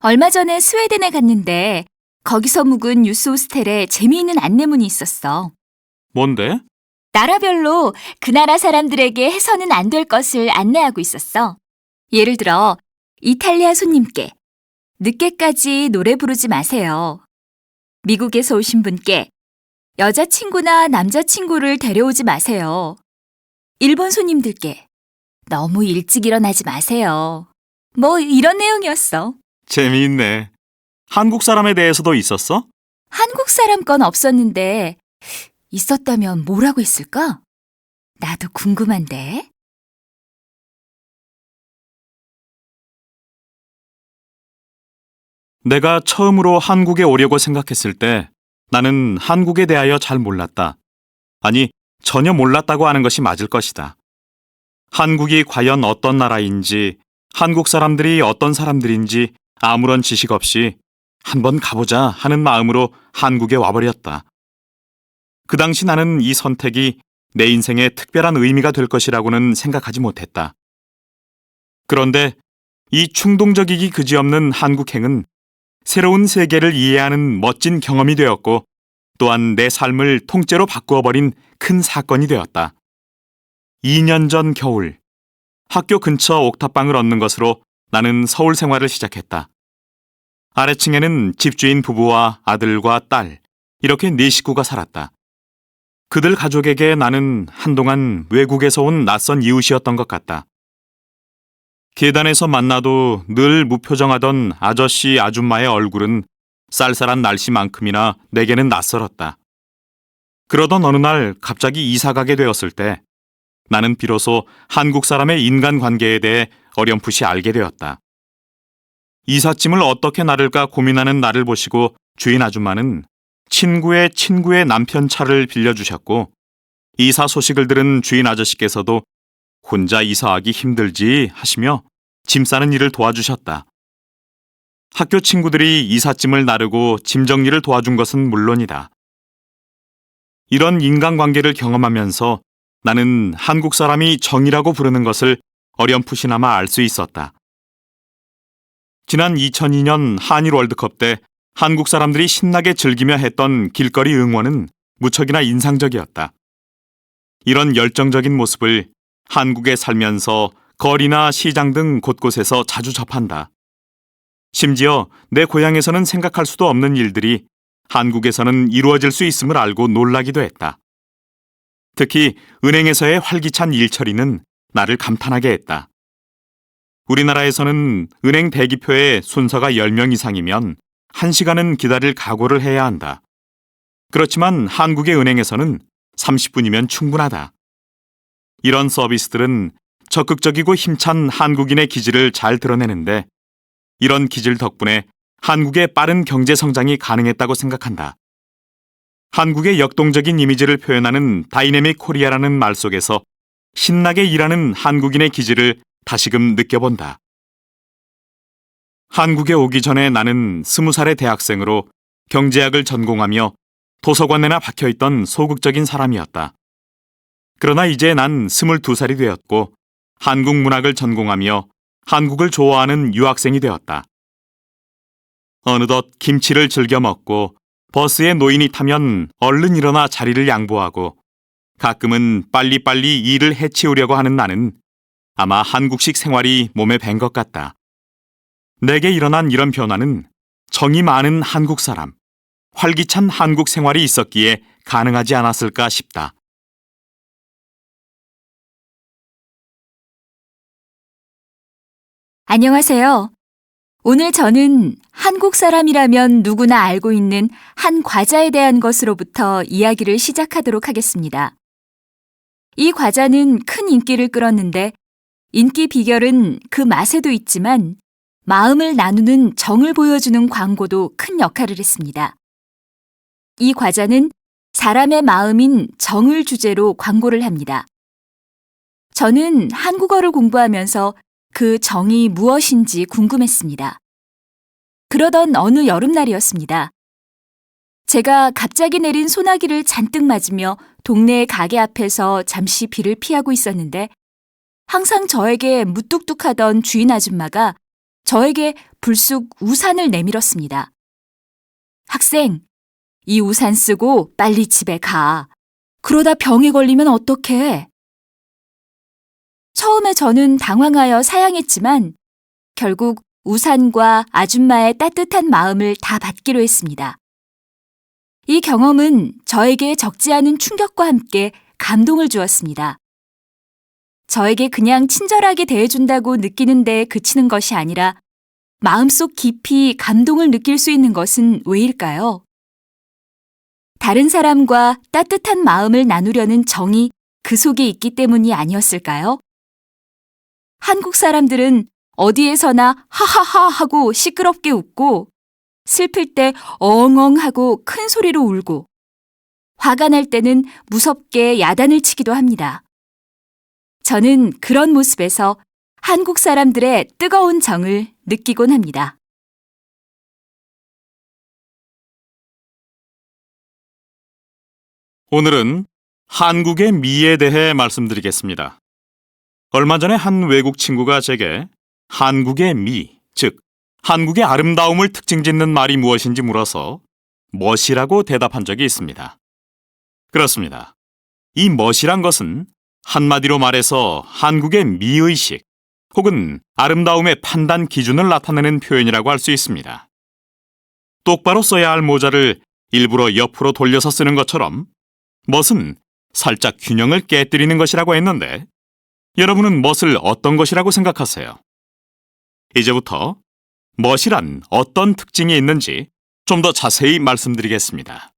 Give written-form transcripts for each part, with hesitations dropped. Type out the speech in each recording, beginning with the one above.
얼마 전에 스웨덴에 갔는데 거기서 묵은 유스 호스텔에 재미있는 안내문이 있었어. 뭔데? 나라별로 그 나라 사람들에게 해서는 안 될 것을 안내하고 있었어. 예를 들어 이탈리아 손님께 늦게까지 노래 부르지 마세요. 미국에서 오신 분께 여자친구나 남자친구를 데려오지 마세요. 일본 손님들께 너무 일찍 일어나지 마세요. 뭐 이런 내용이었어. 재미있네. 한국 사람에 대해서도 있었어? 한국 사람 건 없었는데 있었다면 뭐라고 했을까? 나도 궁금한데. 내가 처음으로 한국에 오려고 생각했을 때 나는 한국에 대하여 잘 몰랐다. 아니, 전혀 몰랐다고 하는 것이 맞을 것이다. 한국이 과연 어떤 나라인지, 한국 사람들이 어떤 사람들인지 아무런 지식 없이 한번 가보자 하는 마음으로 한국에 와버렸다. 그 당시 나는 이 선택이 내 인생에 특별한 의미가 될 것이라고는 생각하지 못했다. 그런데 이 충동적이기 그지없는 한국행은 새로운 세계를 이해하는 멋진 경험이 되었고 또한 내 삶을 통째로 바꾸어버린 큰 사건이 되었다. 2년 전 겨울, 학교 근처 옥탑방을 얻는 것으로 나는 서울 생활을 시작했다. 아래층에는 집주인 부부와 아들과 딸, 이렇게 4식구가 살았다. 그들 가족에게 나는 한동안 외국에서 온 낯선 이웃이었던 것 같다. 계단에서 만나도 늘 무표정하던 아저씨 아줌마의 얼굴은 쌀쌀한 날씨만큼이나 내게는 낯설었다. 그러던 어느 날 갑자기 이사 가게 되었을 때 나는 비로소 한국 사람의 인간관계에 대해 어렴풋이 알게 되었다. 이삿짐을 어떻게 나를까 고민하는 나를 보시고 주인 아줌마는 친구의 남편 차를 빌려주셨고 이사 소식을 들은 주인 아저씨께서도 혼자 이사하기 힘들지 하시며 짐 싸는 일을 도와주셨다. 학교 친구들이 이삿짐을 나르고 짐 정리를 도와준 것은 물론이다. 이런 인간관계를 경험하면서 나는 한국 사람이 정이라고 부르는 것을 어렴풋이나마 알 수 있었다. 지난 2002년 한일 월드컵 때 한국 사람들이 신나게 즐기며 했던 길거리 응원은 무척이나 인상적이었다. 이런 열정적인 모습을 한국에 살면서 거리나 시장 등 곳곳에서 자주 접한다. 심지어 내 고향에서는 생각할 수도 없는 일들이 한국에서는 이루어질 수 있음을 알고 놀라기도 했다. 특히 은행에서의 활기찬 일처리는 나를 감탄하게 했다. 우리나라에서는 은행 대기표에 순서가 10명 이상이면 1시간은 기다릴 각오를 해야 한다. 그렇지만 한국의 은행에서는 30분이면 충분하다. 이런 서비스들은 적극적이고 힘찬 한국인의 기질을 잘 드러내는데 이런 기질 덕분에 한국의 빠른 경제 성장이 가능했다고 생각한다. 한국의 역동적인 이미지를 표현하는 다이내믹 코리아라는 말 속에서 신나게 일하는 한국인의 기질을 다시금 느껴본다. 한국에 오기 전에 나는 20살의 대학생으로 경제학을 전공하며 도서관에나 박혀있던 소극적인 사람이었다. 그러나 이제 난 22살이 되었고 한국 문학을 전공하며 한국을 좋아하는 유학생이 되었다. 어느덧 김치를 즐겨 먹고 버스에 노인이 타면 얼른 일어나 자리를 양보하고 가끔은 빨리빨리 일을 해치우려고 하는 나는 아마 한국식 생활이 몸에 밴 것 같다. 내게 일어난 이런 변화는 정이 많은 한국 사람, 활기찬 한국 생활이 있었기에 가능하지 않았을까 싶다. 안녕하세요. 오늘 저는 한국 사람이라면 누구나 알고 있는 한 과자에 대한 것으로부터 이야기를 시작하도록 하겠습니다. 이 과자는 큰 인기를 끌었는데 인기 비결은 그 맛에도 있지만 마음을 나누는 정을 보여주는 광고도 큰 역할을 했습니다. 이 과자는 사람의 마음인 정을 주제로 광고를 합니다. 저는 한국어를 공부하면서 그 정이 무엇인지 궁금했습니다. 그러던 어느 여름날이었습니다. 제가 갑자기 내린 소나기를 잔뜩 맞으며 동네 가게 앞에서 잠시 비를 피하고 있었는데 항상 저에게 무뚝뚝하던 주인 아줌마가 저에게 불쑥 우산을 내밀었습니다. 학생, 이 우산 쓰고 빨리 집에 가. 그러다 병에 걸리면 어떡해? 처음에 저는 당황하여 사양했지만 결국 우산과 아줌마의 따뜻한 마음을 다 받기로 했습니다. 이 경험은 저에게 적지 않은 충격과 함께 감동을 주었습니다. 저에게 그냥 친절하게 대해준다고 느끼는 데 그치는 것이 아니라 마음속 깊이 감동을 느낄 수 있는 것은 왜일까요? 다른 사람과 따뜻한 마음을 나누려는 정이 그 속에 있기 때문이 아니었을까요? 한국 사람들은 어디에서나 하하하 하고 시끄럽게 웃고 슬플 때 엉엉 하고 큰 소리로 울고 화가 날 때는 무섭게 야단을 치기도 합니다. 저는 그런 모습에서 한국 사람들의 뜨거운 정을 느끼곤 합니다. 오늘은 한국의 미에 대해 말씀드리겠습니다. 얼마 전에 한 외국 친구가 제게 한국의 미, 즉 한국의 아름다움을 특징 짓는 말이 무엇인지 물어서 멋이라고 대답한 적이 있습니다. 그렇습니다. 이 멋이란 것은 한마디로 말해서 한국의 미의식 혹은 아름다움의 판단 기준을 나타내는 표현이라고 할 수 있습니다. 똑바로 써야 할 모자를 일부러 옆으로 돌려서 쓰는 것처럼 멋은 살짝 균형을 깨뜨리는 것이라고 했는데 여러분은 멋을 어떤 것이라고 생각하세요? 이제부터 멋이란 어떤 특징이 있는지 좀 더 자세히 말씀드리겠습니다.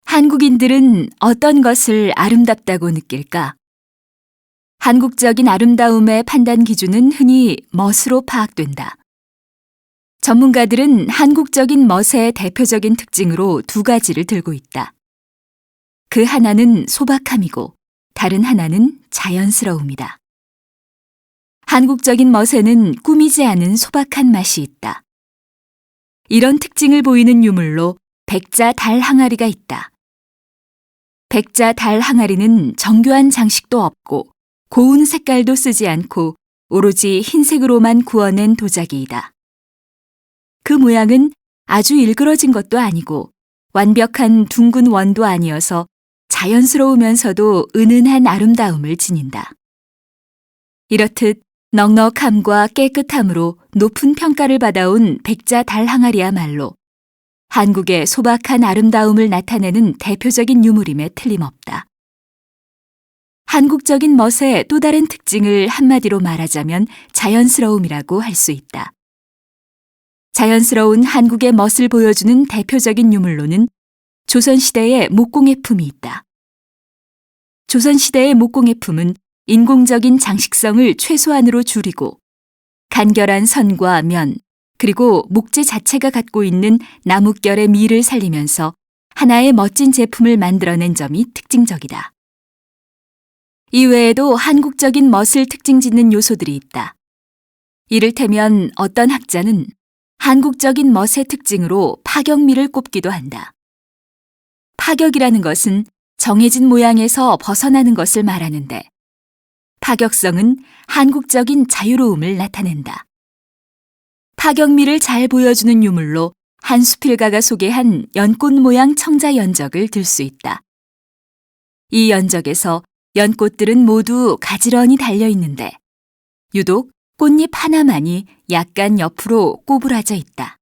한국인들은 어떤 것을 아름답다고 느낄까? 한국적인 아름다움의 판단 기준은 흔히 멋으로 파악된다. 전문가들은 한국적인 멋의 대표적인 특징으로 두 가지를 들고 있다. 그 하나는 소박함이고 다른 하나는 자연스러움이다. 한국적인 멋에는 꾸미지 않은 소박한 맛이 있다. 이런 특징을 보이는 유물로 백자 달 항아리가 있다. 백자 달 항아리는 정교한 장식도 없고 고운 색깔도 쓰지 않고 오로지 흰색으로만 구워낸 도자기이다. 그 모양은 아주 일그러진 것도 아니고 완벽한 둥근 원도 아니어서 자연스러우면서도 은은한 아름다움을 지닌다. 이렇듯 넉넉함과 깨끗함으로 높은 평가를 받아온 백자 달 항아리야말로 한국의 소박한 아름다움을 나타내는 대표적인 유물임에 틀림없다. 한국적인 멋의 또 다른 특징을 한마디로 말하자면 자연스러움이라고 할 수 있다. 자연스러운 한국의 멋을 보여주는 대표적인 유물로는 조선시대의 목공예품이 있다. 조선시대의 목공예품은 인공적인 장식성을 최소한으로 줄이고 간결한 선과 면, 그리고 목재 자체가 갖고 있는 나뭇결의 미를 살리면서 하나의 멋진 제품을 만들어낸 점이 특징적이다. 이외에도 한국적인 멋을 특징 짓는 요소들이 있다. 이를테면 어떤 학자는 한국적인 멋의 특징으로 파격미를 꼽기도 한다. 파격이라는 것은 정해진 모양에서 벗어나는 것을 말하는데 파격성은 한국적인 자유로움을 나타낸다. 파격미를 잘 보여주는 유물로 한수필가가 소개한 연꽃 모양 청자 연적을 들 수 있다. 이 연적에서 연꽃들은 모두 가지런히 달려 있는데 유독 꽃잎 하나만이 약간 옆으로 꼬부라져 있다.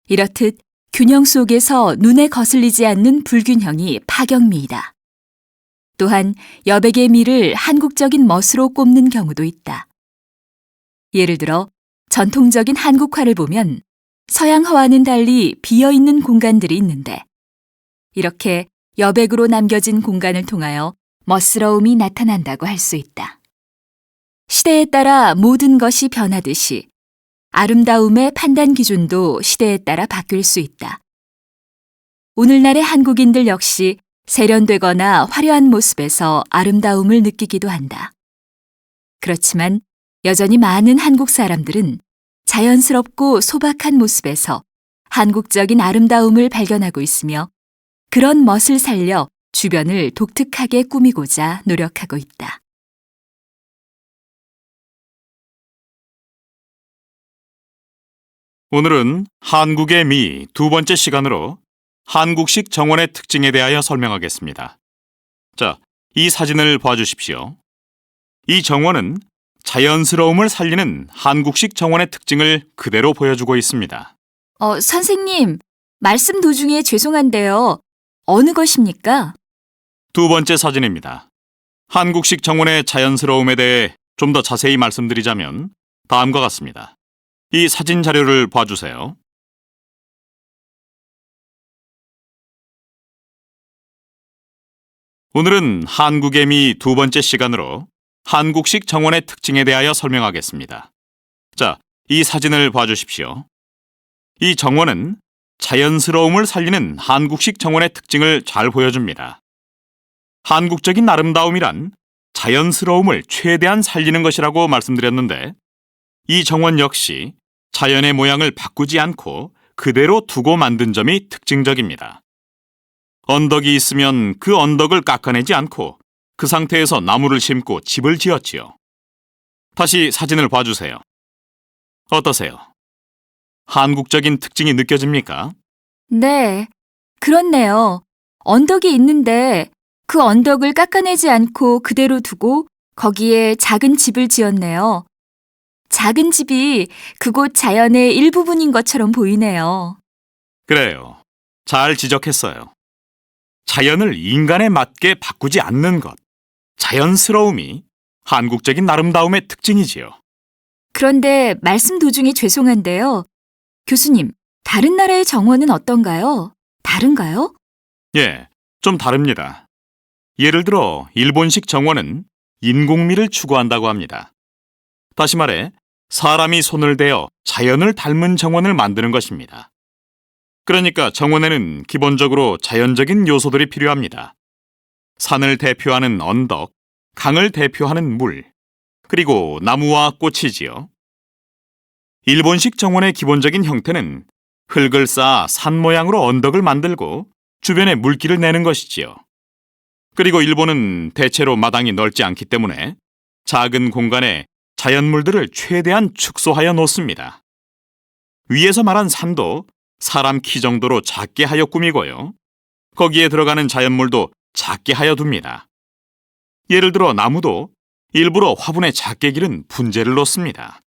이렇듯 균형 속에서 눈에 거슬리지 않는 불균형이 파격미이다. 또한 여백의 미를 한국적인 멋으로 꼽는 경우도 있다. 예를 들어 전통적인 한국화를 보면 서양화와는 달리 비어있는 공간들이 있는데 이렇게 여백으로 남겨진 공간을 통하여 멋스러움이 나타난다고 할 수 있다. 시대에 따라 모든 것이 변하듯이 아름다움의 판단 기준도 시대에 따라 바뀔 수 있다. 오늘날의 한국인들 역시 세련되거나 화려한 모습에서 아름다움을 느끼기도 한다. 그렇지만 여전히 많은 한국 사람들은 자연스럽고 소박한 모습에서 한국적인 아름다움을 발견하고 있으며 그런 멋을 살려 주변을 독특하게 꾸미고자 노력하고 있다. 오늘은 한국의 미 두 번째 시간으로 한국식 정원의 특징에 대하여 설명하겠습니다. 자, 이 사진을 봐주십시오. 이 정원은 자연스러움을 살리는 한국식 정원의 특징을 그대로 보여주고 있습니다. 선생님, 말씀 도중에 죄송한데요. 어느 것입니까? 두 번째 사진입니다. 한국식 정원의 자연스러움에 대해 좀 더 자세히 말씀드리자면 다음과 같습니다. 이 사진 자료를 봐주세요. 오늘은 한국의 미 두 번째 시간으로 한국식 정원의 특징에 대하여 설명하겠습니다. 자, 이 사진을 봐주십시오. 이 정원은 자연스러움을 살리는 한국식 정원의 특징을 잘 보여줍니다. 한국적인 아름다움이란 자연스러움을 최대한 살리는 것이라고 말씀드렸는데, 이 정원 역시 자연의 모양을 바꾸지 않고 그대로 두고 만든 점이 특징적입니다. 언덕이 있으면 그 언덕을 깎아내지 않고 그 상태에서 나무를 심고 집을 지었지요. 다시 사진을 봐주세요. 어떠세요? 한국적인 특징이 느껴집니까? 네, 그렇네요. 언덕이 있는데 그 언덕을 깎아내지 않고 그대로 두고 거기에 작은 집을 지었네요. 작은 집이 그곳 자연의 일부분인 것처럼 보이네요. 그래요. 잘 지적했어요. 자연을 인간에 맞게 바꾸지 않는 것, 자연스러움이 한국적인 아름다움의 특징이지요. 그런데 말씀 도중에 죄송한데요. 교수님, 다른 나라의 정원은 어떤가요? 다른가요? 예, 좀 다릅니다. 예를 들어 일본식 정원은 인공미를 추구한다고 합니다. 다시 말해 사람이 손을 대어 자연을 닮은 정원을 만드는 것입니다. 그러니까 정원에는 기본적으로 자연적인 요소들이 필요합니다. 산을 대표하는 언덕, 강을 대표하는 물, 그리고 나무와 꽃이지요. 일본식 정원의 기본적인 형태는 흙을 쌓아 산 모양으로 언덕을 만들고 주변에 물길을 내는 것이지요. 그리고 일본은 대체로 마당이 넓지 않기 때문에 작은 공간에 자연물들을 최대한 축소하여 놓습니다. 위에서 말한 산도 사람 키 정도로 작게 하여 꾸미고요. 거기에 들어가는 자연물도 작게 하여 둡니다. 예를 들어 나무도 일부러 화분에 작게 기른 분재를 놓습니다.